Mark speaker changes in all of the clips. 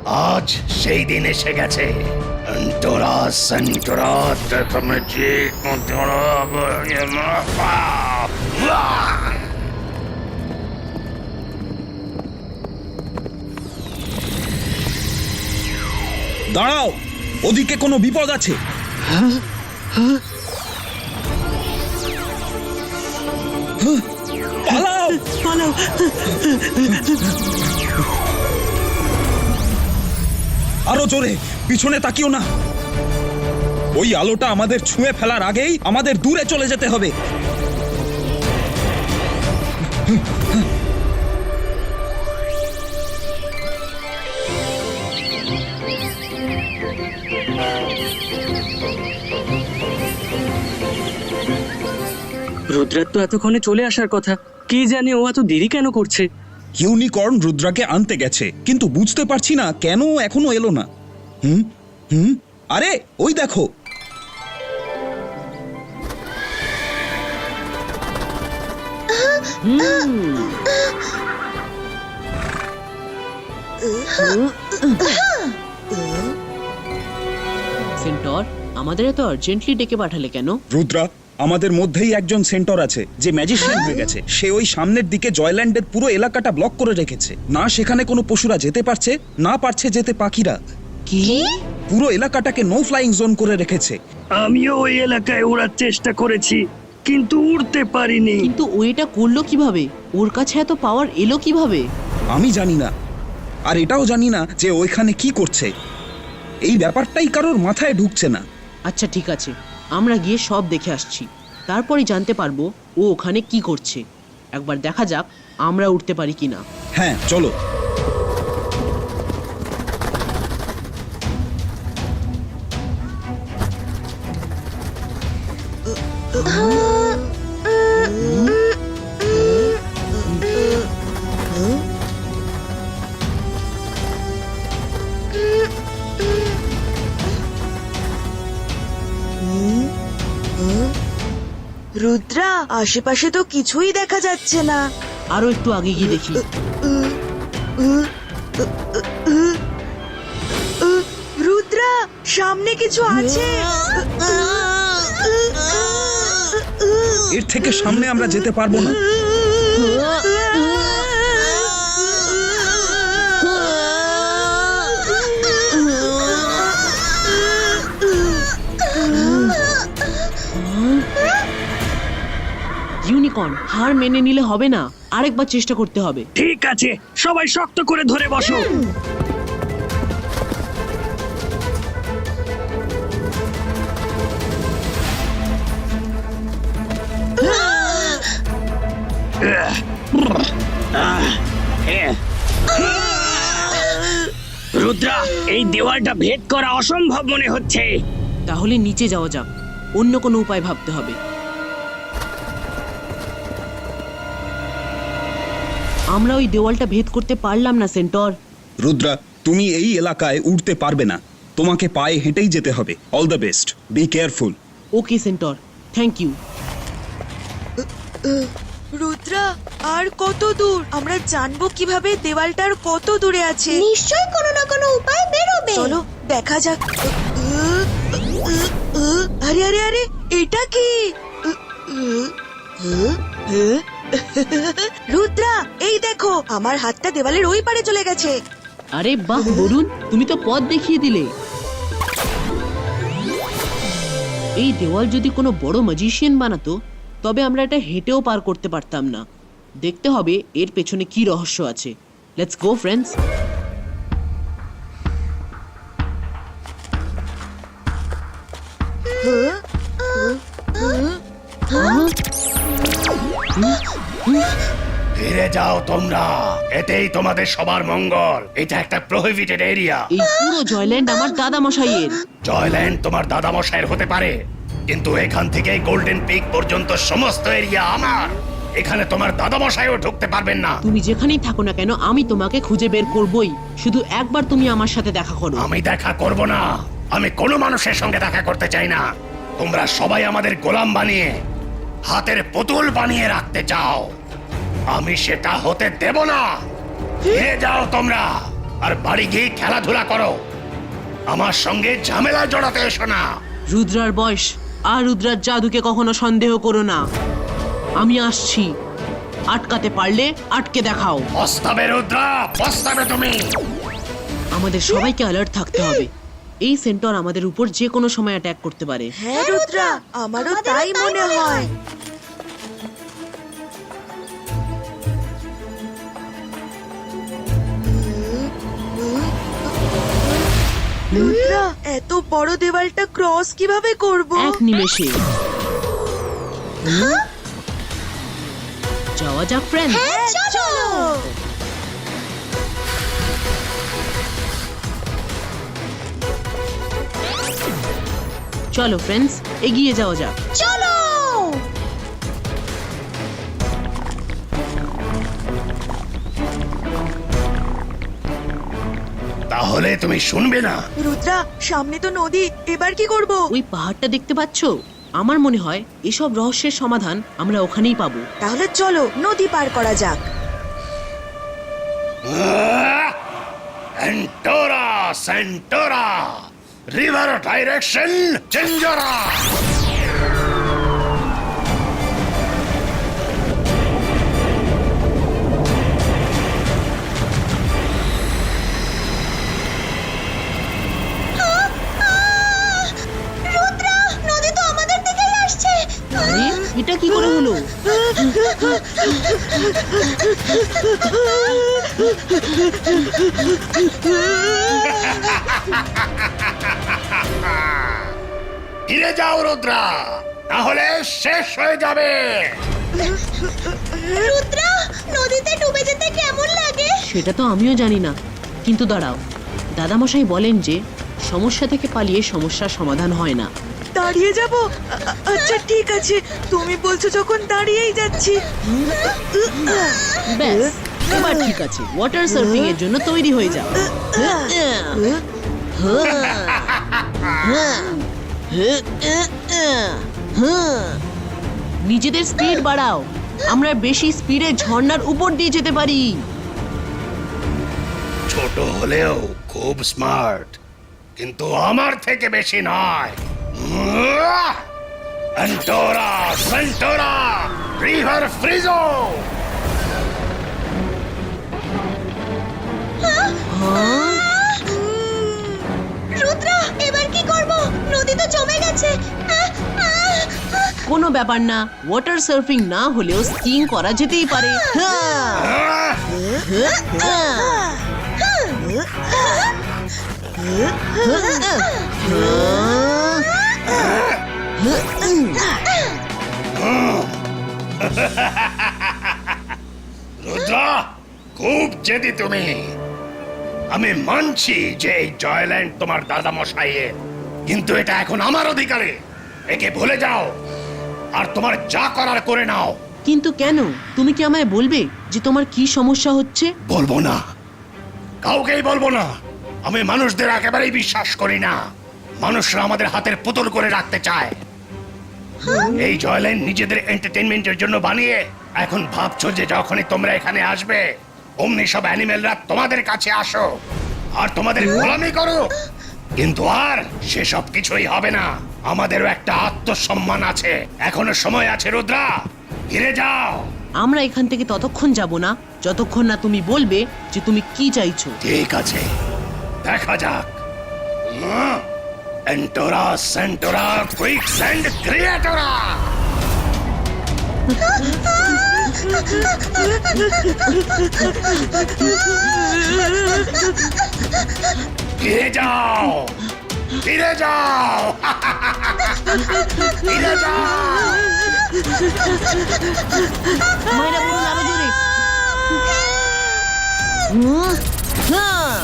Speaker 1: আজ সেই দিন এসে গেছে।
Speaker 2: দাঁড়াও, ওদিকে কোনো বিপদ আছে। পালাও
Speaker 3: পালাও।
Speaker 2: আরো জোরে, পিছনে তাকিও না। ওই আলোটা আমাদের ছুঁয়ে ফেলার আগেই আমাদের দূরে চলে যেতে হবে।
Speaker 3: রুদ্রার তো এতক্ষণে চলে আসার কথা, কি জানি ও এত দেরি কেন করছে।
Speaker 2: ইউনিকর্ন রুদ্রাকে আনতে গেছে, কিন্তু বুঝতে পারছি না কেন এখনো এলো না। হুম হুম আরে ওই দেখো।
Speaker 4: সেন্টর, আমাদের এত আর্জেন্টলি ডেকে পাঠালে কেন?
Speaker 2: রুদ্রা, আমাদের মধ্যেই একজন সেন্টর আছে যে ম্যাজিশিয়ান হয়ে গেছে। সে ওই সামনের দিকে জয়ল্যান্ডের পুরো এলাকাটা ব্লক করে রেখেছে। না সেখানে কোনো পশুরা যেতে পারছে, না পারছে যেতে পাখিরা।
Speaker 4: কি?
Speaker 2: পুরো এলাকাটাকে নো ফ্লাইং জোন করে রেখেছে।
Speaker 3: আমিও ওই এলাকায় ওড়ার চেষ্টা করেছি, কিন্তু উড়তে পারিনি।
Speaker 4: কিন্তু ও এটা করলো কিভাবে? ওর কাছে এত পাওয়ার এলো কিভাবে?
Speaker 2: আমি জানি না, আর এটাও জানি না যে ওইখানে কি করছে। এই ব্যাপারটাই কারোর মাথায় ঢুকছে না।
Speaker 4: আচ্ছা ঠিক আছে, আমরা গিয়ে সব দেখে আসছি, তারপরে জানতে পারবো ও ওখানে কি করছে। একবার দেখা যাক আমরা উঠতে পারি কিনা।
Speaker 2: হ্যাঁ চলো।
Speaker 5: রুদ্রা, আশেপাশে তো কিছুই দেখা যাচ্ছে না।
Speaker 4: আরো একটু আগে গিয়ে দেখি।
Speaker 5: রুদ্রা, সামনে কিছু আছে।
Speaker 2: এর থেকে সামনে আমরা যেতে পারবো না।
Speaker 4: ইউনিকর্ন, হার মেনে নিলে হবে না, আরেকবার চেষ্টা করতে হবে।
Speaker 3: ঠিক আছে, সবাই শক্ত করে ধরে বসো। রুদ্রা, এই দেওয়ালটা ভেদ করা অসম্ভব মনে হচ্ছে।
Speaker 4: তাহলে নিচে যাওয়া যাক, অন্য কোনো উপায় ভাবতে হবে। আমরা ওই দেওয়ালটা ভেদ করতে পারলাম না সেন্টর।
Speaker 2: রুদ্রা, তুমি এই এলাকায় উঠতে পারবে না, তোমাকে পায়ে হেঁটেই যেতে হবে। All the best, be careful.
Speaker 4: Okay সেন্টর, থ্যাংক ইউ।
Speaker 5: রুদ্রা, আর কত দূর? আমরা জানবো কিভাবে দেওয়ালটার কত দূরে আছে?
Speaker 6: নিশ্চয়ই কোনো না কোনো উপায় বেরোবে।
Speaker 5: চলো দেখা যাক। আরে আরে আরে, এটা কি? রুদ্রা, এই দেখো, আমার হাতটা দেওয়ালের ওই পারে চলে গেছে।
Speaker 4: আরে বাহ বরুণ, তুমি তো পথ দেখিয়ে দিলে। এই দেওয়াল যদি কোনো বড় ম্যাজিশিয়ান বানাতো, তবে আমরা এটা হেঁটেও পার করতে পারতাম না। দেখতে হবে এর পেছনে কি রহস্য আছে। Let's go friends.
Speaker 1: ফিরে যাও তোমরা, এতেই তোমাদের সবার মঙ্গল। এটা একটা প্রহিবিটেড এরিয়া।
Speaker 4: এই পুরো জয়ল্যান্ড আমার দাদা মশাইয়ের।
Speaker 1: জয়ল্যান্ড তোমার দাদামশাইয়ের হতে পারে, কিন্তু এখান থেকে গোল্ডেন পিক পর্যন্ত সমস্ত এরিয়া আমার। এখানে তোমার দাদামশাইও ঢুকতে পারবেন না।
Speaker 4: তুমি যেখানেই থাকো না কেন, আমি তোমাকে খুঁজে বের করবই। শুধু একবার তুমি আমার সাথে দেখা করো।
Speaker 1: আমি দেখা করব না, আমি কোনো মানুষের সঙ্গে দেখা করতে চাই না। তোমরা সবাই আমাদের গোলাম বানিয়ে, হাতের পুতুল বানিয়ে রাখতে চাও। আমি সেটা হতে দেব না। ফিরে যাও তোমরা। আর বাড়ি গিয়ে খেলাধুলা করো। আমার সঙ্গে ঝামেলা জড়াতে এসো না।
Speaker 4: রুদ্রার বয়স আর রুদ্রার জাদুকে কখনো সন্দেহ করো না। আমি আসছি, আটকাতে পারলে আটকে দেখাও।
Speaker 1: পস্তাবে রুদ্রা, পস্তাবে তুমি।
Speaker 4: আমাদের সবাইকে অ্যালার্ট থাকতে হবে। এই সেন্টর আমাদের উপর যে কোনো সময় অ্যাটাক করতে পারে।
Speaker 5: হ্যাঁ রুদ্রা, আমারও তাই মনে হয়। রুদ্রা, এত বড় দেওয়ালটা ক্রস কিভাবে করব?
Speaker 4: এক নিমেষে যাওয়া যাক ফ্রেন্ড।
Speaker 6: হ্যাঁ, চলো।
Speaker 4: চলো ফ্রেন্ডস, এগিয়ে যাওয়া যাক।
Speaker 6: চলো।
Speaker 1: তাহলে তুমি শুনবে না?
Speaker 5: রুদ্রা, সামনে তো নদী, এবার কি করব?
Speaker 4: ওই পাহাড়টা দেখতে পাচ্ছো? আমার মনে হয় এসব রহস্যের সমাধান আমরা ওখানেই পাবো।
Speaker 5: তাহলে চলো নদী পার করা যাক।
Speaker 1: এন্টোরা সেন্টোরা, রিভার ডাইরেকশন চেঞ্জারা।
Speaker 6: রুদ্রা, নদী তো আমাদের দিকেই আসছে।
Speaker 4: আরে এটা কি করে হলো?
Speaker 1: ফিরে যাও রুদ্রা, তাহলে শেষ হয়ে যাবে।
Speaker 6: রুদ্রা, নদীতে ডুবে যেতে কেমন লাগে?
Speaker 4: সেটা তো আমিও জানি না, কিন্তু দাঁড়াও, দাদামশাই বলেন যে সমস্যা থেকে পালিয়ে সমস্যার সমাধান হয় না।
Speaker 5: দাঁড়িয়ে যাব? আচ্ছা ঠিক আছে, তুমি বলছো যখন দাঁড়িয়েই যাচ্ছি।
Speaker 4: ব্যাস, এবার ঠিক আছে, ওয়াটার সার্ফিং এর জন্য তৈরি হয়ে যাও। নিজেদের স্পিড বাড়াও, আমরা বেশি স্পিডে ঝর্ণার উপর দিয়ে যেতে পারি।
Speaker 1: ছোট হলেও খুব স্মার্ট, কিন্তু আমার থেকে বেশি নয়। এন্টোরা সেন্টোরা, রিভার ফ্রিজো।
Speaker 6: রুদ্রা, এবার কি করব? নদী তো জমে গেছে।
Speaker 4: কোনো ব্যাপার না, ওয়াটার সার্ফিং না হলেও স্কিইং করা যেতেই পারে।
Speaker 1: রুদ্রা, খুব জেদি তুমি। আমি মানছি যে এই জয়ল্যান্ড তোমার দাদা মশাইয়ের, কিন্তু এটা এখন আমার অধিকারে। একে ভুলে যাও আর তোমার যা করার করে নাও।
Speaker 4: কিন্তু কেন? তুমি কি আমায় বলবে যে তোমার কি সমস্যা হচ্ছে?
Speaker 1: বলবো না, কাউকেই বলবো না। আমি মানুষদের একেবারেই বিশ্বাস করি না। মানুষরা আমাদের হাতের পুতুল করে রাখতে চায়। এই জয়ল্যান্ড নিজেদের এন্টারটেইনমেন্টের জন্য বানিয়ে এখন ভাবছো যে যখনই তোমরা এখানে আসবে অমনি সব অ্যানিমেলরা তোমাদের কাছে আসো আর তোমাদের গোলামি করো। কিন্তু আর সেসব কিছুই হবে না। আমাদেরও একটা আত্মসম্মান আছে, এখনো সময় আছে। রুদ্রা, ফিরে যাও।
Speaker 4: আমরা এখান থেকে ততক্ষণ যাব না যতক্ষণ না তুমি বলবে যে তুমি কি চাইছো।
Speaker 1: ঠিক আছে, দেখা যাক। এন্টোরা সেন্টোরা, কুইকস্যান্ড ক্রিয়েটরা। ফিরে যাও, ফিরে যাও, ফিরে যাও।
Speaker 4: মাইরা বলুন আরো জোরে। হ্যাঁ।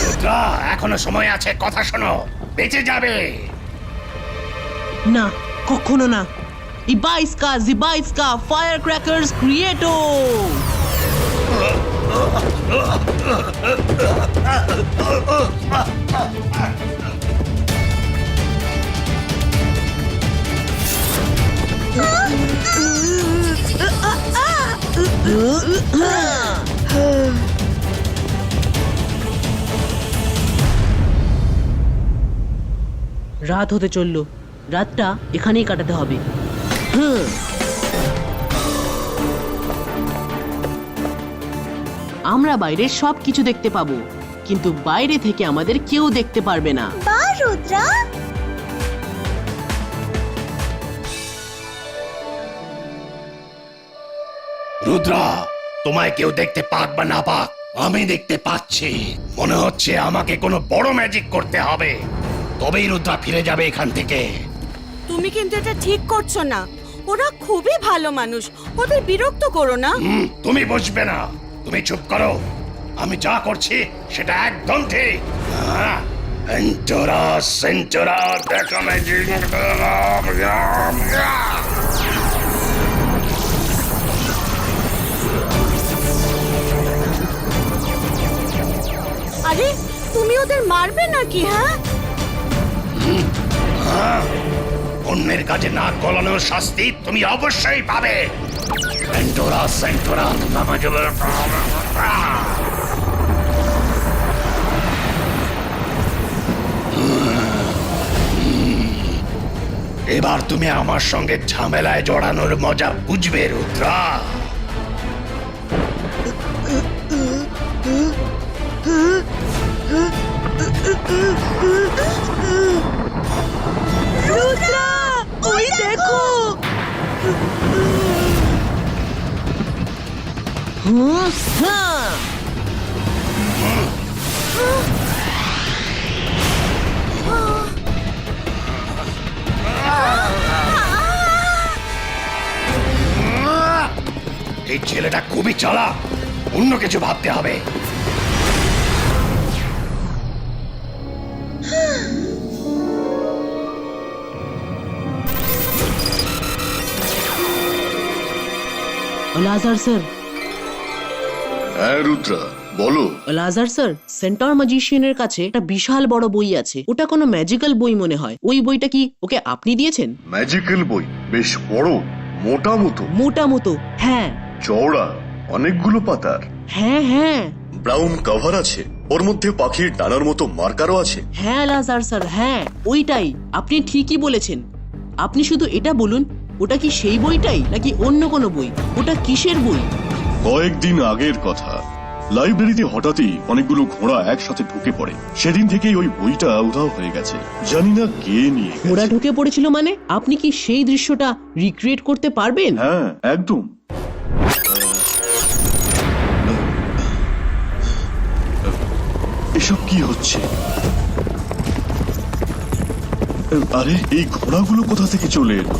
Speaker 1: রুদ্রা, এখনো সময় আছে, কথা শোনো, বেঁচে যাবে।
Speaker 4: না, কখনো না। Zibaiska Firecrackers Creato! রাত হতে চললো, রাতটা এখানেই কাটাতে হবে। আমরা বাইরের সব কিছু দেখতে পাবো, কিন্তু বাইরে থেকে আমাদের কেউ দেখতে পারবে না।
Speaker 6: বা রুদ্রা,
Speaker 1: রুদ্রা, তোমায় কেউ দেখতে পাক বা না পাক, আমি দেখতে পাচ্ছি। মনে হচ্ছে আমাকে কোনো বড় ম্যাজিক করতে হবে, তবেই রুদ্রা ফিরে যাবে এখান থেকে।
Speaker 7: তুমি কিন্তু এটা ঠিক করছো না। ওরা খুবই ভালো মানুষ, ওদের বিরক্ত করো না।
Speaker 1: তুমি বুঝবে না, তুমি চুপ করো। আমি যা করছি সেটা একদম ঠিক। এন্টোরা সেন্টোরা দেখা ম্যাজিক।
Speaker 7: আরে তুমি ওদের মারবে নাকি? হ্যাঁ,
Speaker 1: অন্যের কাজে নাক গলানোর শাস্তি তুমি অবশ্যই পাবে। এন্টোরা সেন্টোরা এবার তুমি আমার সঙ্গে ঝামেলায় জড়ানোর মজা বুঝবে রুদ্রা।
Speaker 5: রুদ্রা, ওই দেখো।
Speaker 1: এই ছেলেটা খুবই চালাক, অন্য কিছু ভাবতে হবে।
Speaker 4: লাজার স্যার,
Speaker 8: হ্যাঁ রুদ্রা, বলো।
Speaker 4: লাজার স্যার, সেন্টর ম্যাজিশিয়ানের কাছে একটা বিশাল বড় বই আছে। ওটা কোনো ম্যাজিক্যাল বই মনে হয়। ওই বইটা কি ওকে আপনি দিয়েছেন?
Speaker 8: ম্যাজিক্যাল বই? বেশ বড়, মোটা মতো?
Speaker 4: মোটা মতো, হ্যাঁ।
Speaker 8: চওড়া, অনেকগুলো পাতার?
Speaker 4: হ্যাঁ হ্যাঁ
Speaker 8: ব্রাউন কভার আছে, ওর মধ্যে পাখির ডানার মতো মার্কারও আছে।
Speaker 4: হ্যাঁ লাজার স্যার, হ্যাঁ ওইটাই। আপনি ঠিকই বলেছেন। আপনি শুধু এটা বলুন, ওটা কি সেই বইটাই নাকি অন্য কোনো বই? ওটা কিসের বই?
Speaker 8: কয়েকদিন আগের কথা, লাইব্রেরিতে হঠাৎই অনেকগুলো ঘোড়া একসাথে ঢুকে পড়ে। সেদিন থেকেই ওই বইটা উধাও হয়ে গেছে, জানি না কে নিয়ে গেছে।
Speaker 4: ওরা ঢুকে পড়েছিল মানে? আপনি কি সেই দৃশ্যটা রিক্রিয়েট করতে পারবেন?
Speaker 8: হ্যাঁ, একদম। এসব কি হচ্ছে? আরে এই ঘোড়াগুলো কোথা থেকে চলে এলো?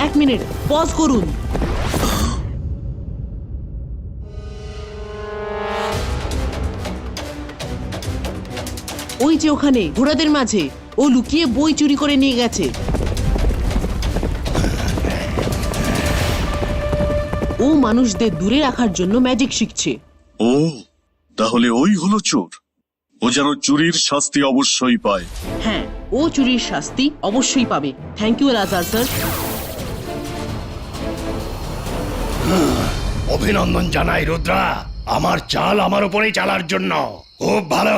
Speaker 4: এক মিনিট পজ করুন। ওই যে ওখানে ঘোড়াদের মাঝে ও লুকিয়ে বই চুরি করে নিয়ে গেছে। ও মানুষদের দূরে রাখার জন্য ম্যাজিক শিখছে।
Speaker 8: ও, তাহলে ওই হলো চোর। ও যেন চুরির শাস্তি অবশ্যই পায়।
Speaker 4: হ্যাঁ, ও চুরির শাস্তি অবশ্যই পাবে। Thank you Lazar sir.
Speaker 1: অভিনন্দন জানাই রুদ্রা, আমার চাল আমার উপরেই চালার জন্য। খুব ভালো।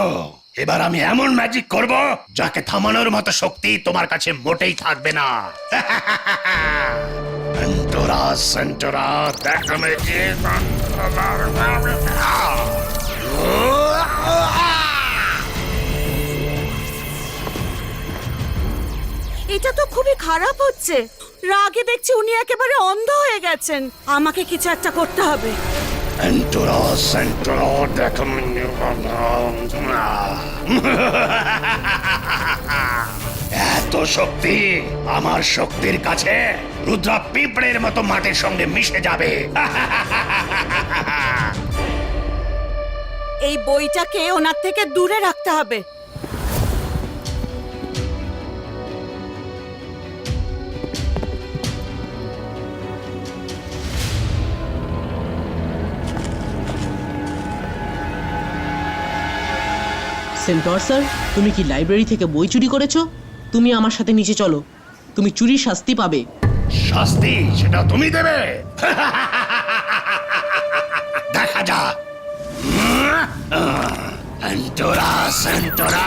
Speaker 1: এবার আমি এমন ম্যাজিক করব যাকে থামানোর মতো শক্তি তোমার কাছে মোটেই থাকবে না। এন্টোরা সেন্টোরা দেখা ম্যাজিক।
Speaker 7: এটা তো খুবই খারাপ হচ্ছে। রাগে দেখছি উনি একেবারে অন্ধ হয়ে গেছেন। আমাকে কিছু একটা করতে হবে।
Speaker 1: এন্টোরা সেন্টোরা দেখা এত শক্তি আমার শক্তির কাছে রুদ্রা পিঁপড়ের মতো মাটির সঙ্গে মিশে যাবে।
Speaker 7: এই বইটাকে ওনার থেকে দূরে রাখতে হবে।
Speaker 4: সেন্টর স্যার, তুমি কি লাইব্রেরি থেকে বই চুরি করেছো? তুমি আমার সাথে নিচে চলো, তুমি চুরির শাস্তি পাবে।
Speaker 1: শাস্তি সেটা তুমি দেবে? দেখা যাক। সেন্টোরা সেন্টোরা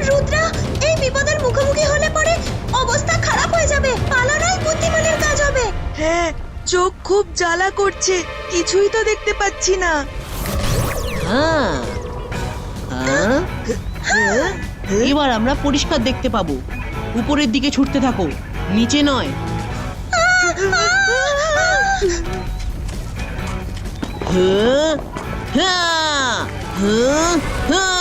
Speaker 6: রুদ্রা, এই বিপদের মুখোমুখি হলে পরে অবস্থা খারাপ হয়ে যাবে। পালানোই বুদ্ধিমানের কাজ হবে।
Speaker 5: হ্যাঁ, চোখ খুব জ্বালা করছে, কিছুই তো দেখতে পাচ্ছি না।
Speaker 4: হ্যাঁ, হ্যাঁ? এবার আমরা পরিষ্কার দেখতে পাবো। উপরের দিকে ছুটতে থাকো, নিচে নয়। হ্যাঁ, হ্যাঁ, হ্যাঁ, হ্যাঁ।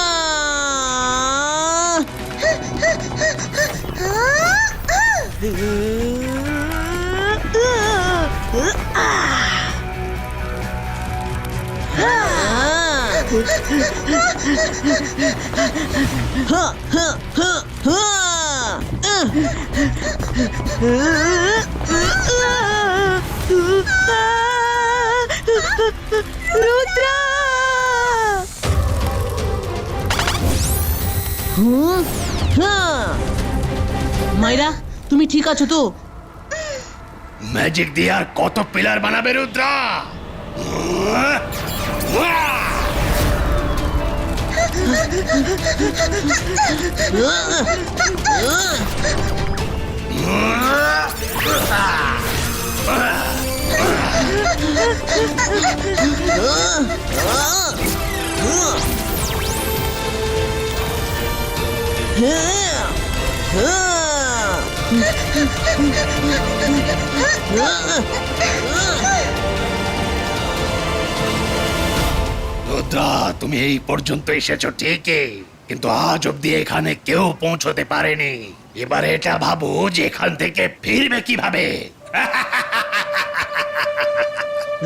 Speaker 5: রুদ্রা!
Speaker 4: মাইরা, তুমি ঠিক আছো তো?
Speaker 1: ম্যাজিক দিয়ে আর কত পিলার বানাবে রুদ্রা? রুদ্রা, তুমি এই পর্যন্ত এসেছো ঠিকই, কিন্তু আজ অব্দি এখানে কেউ পৌঁছতে পারেনি। এবার এটা ভাবো যে এখান থেকে ফিরবে কিভাবে।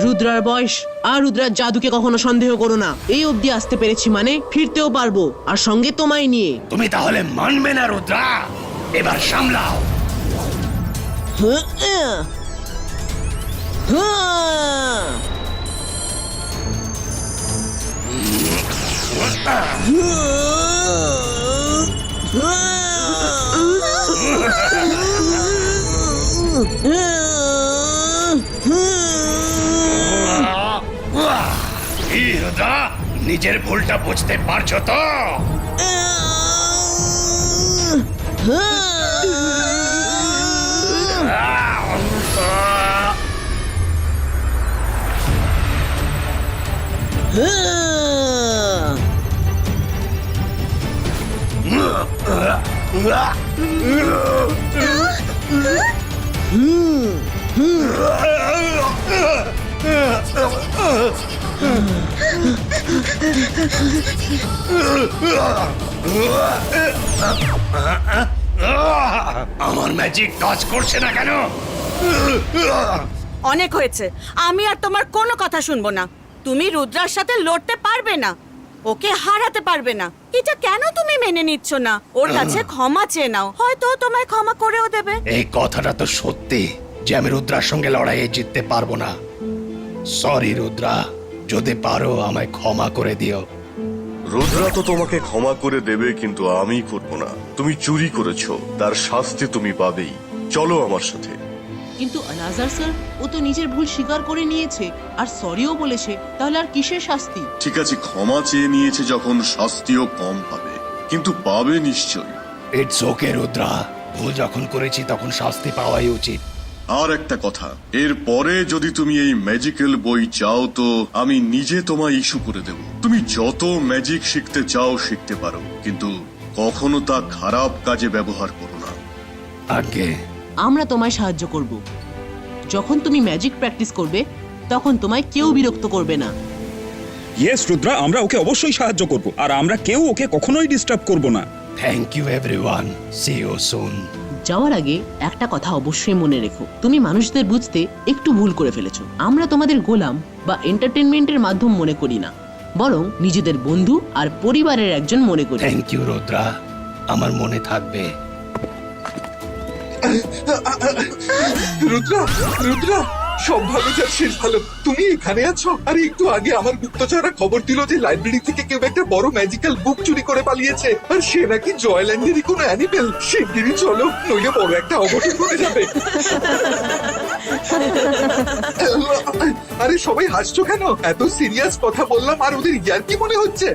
Speaker 4: রুদ্রার বয়স আর রুদ্রার জাদুকে কখনো সন্দেহ করো না। এই অবধি আসতে পেরেছি মানে ফিরতেও পারবো, আর সঙ্গে তোমায় নিয়ে।
Speaker 1: তুমি তাহলে মানবে না রুদ্রা? এবার সামলাও। কি রুদ্রা, নিজের ভুলটা বুঝতে পারছো তো? আমার ম্যাজিক কাজ করছে না কেন?
Speaker 7: অনেক হয়েছে, আমি আর তোমার কোনো কথা শুনবো না। তুমি রুদ্রার সাথে লড়তে পারবে না, ওকে হারাতে পারবে না। এটা কেন তুমি মেনে নিচ্ছ না? ওর কাছে ক্ষমা চেয়ে নাও, হয়তো তোমায় ক্ষমা করেও দেবে।
Speaker 1: এই কথাটা তো সত্যি যে আমি রুদ্রার সঙ্গে লড়াইয়ে জিততে পারবো না। সরি রুদ্রা, যদি পারো আমায় ক্ষমা করে দিও।
Speaker 8: রুদ্রা তো তোমাকে ক্ষমা করে দেবে, কিন্তু আমি করব না। তুমি চুরি করেছো, তার শাস্তি তুমি পাবেই। চলো আমার সাথে।
Speaker 4: কিন্তু আলাজার স্যার, ও তো নিজের ভুল স্বীকার করে নিয়েছে আর সরিও বলেছে, তাহলে আর কিসের শাস্তি?
Speaker 8: ঠিক আছে, ক্ষমা চেয়ে নিয়েছে যখন, শাস্তিও কম পাবে, কিন্তু পাবে নিশ্চয়ই।
Speaker 1: ইটস ওকে রুদ্রা, ভুল যখন করেছি তখন শাস্তি পাওয়াই উচিত।
Speaker 8: আর একটা কথা, এর পরে যদি তুমি এই ম্যাজিক্যাল বই চাও তো আমি নিজে তোমায় ইস্যু করে দেব। তুমি যত ম্যাজিক শিখতে চাও শিখতে পারো, কিন্তু কখনো তা খারাপ কাজে ব্যবহার করো না।
Speaker 1: আগে
Speaker 4: আমরা তোমায় সাহায্য করব। যখন তুমি ম্যাজিক প্র্যাকটিস করবে তখন তোমায় কেউ বিরক্ত করবে না।
Speaker 2: ইয়েস রুদ্রা, আমরা ওকে অবশ্যই সাহায্য করব, আর আমরা কেউ ওকে কখনোই ডিস্টার্ব করব না।
Speaker 1: Thank you everyone, see you soon.
Speaker 4: যাওয়ার আগে একটা কথা অবশ্যই মনে রেখো, তুমি মানুষদের বুঝতে একটু ভুল করে ফেলেছো। আমরা তোমাদের গোলাম বা এন্টারটেনমেন্টের মাধ্যম মনে করি না, বরং নিজেদের বন্ধু আর পরিবারের একজন মনে করি।
Speaker 1: থ্যাংক ইউ রুদ্রা, আমার মনে থাকবে।
Speaker 9: রুদ্রা, রুদ্রা, সব ভালো যার শেষ ভালো। তুমি এখানে আছো? আরে একটু আগে আমার গুপ্তচররা খবর দিল যে লাইব্রেরি থেকে কেউ একটা বড় ম্যাজিক্যাল বুক চুরি করে পালিয়েছে, আর সে নাকি জয়ল্যান্ডেরই কোনো অ্যানিমেল। শিগগিরই চলো, নইলে বড় একটা অঘটন ঘটে যাবে। আরে সবাই হাসছো কেন? এত সিরিয়াস কথা বললাম আর ওদের ইয়ার্কি মনে হচ্ছে।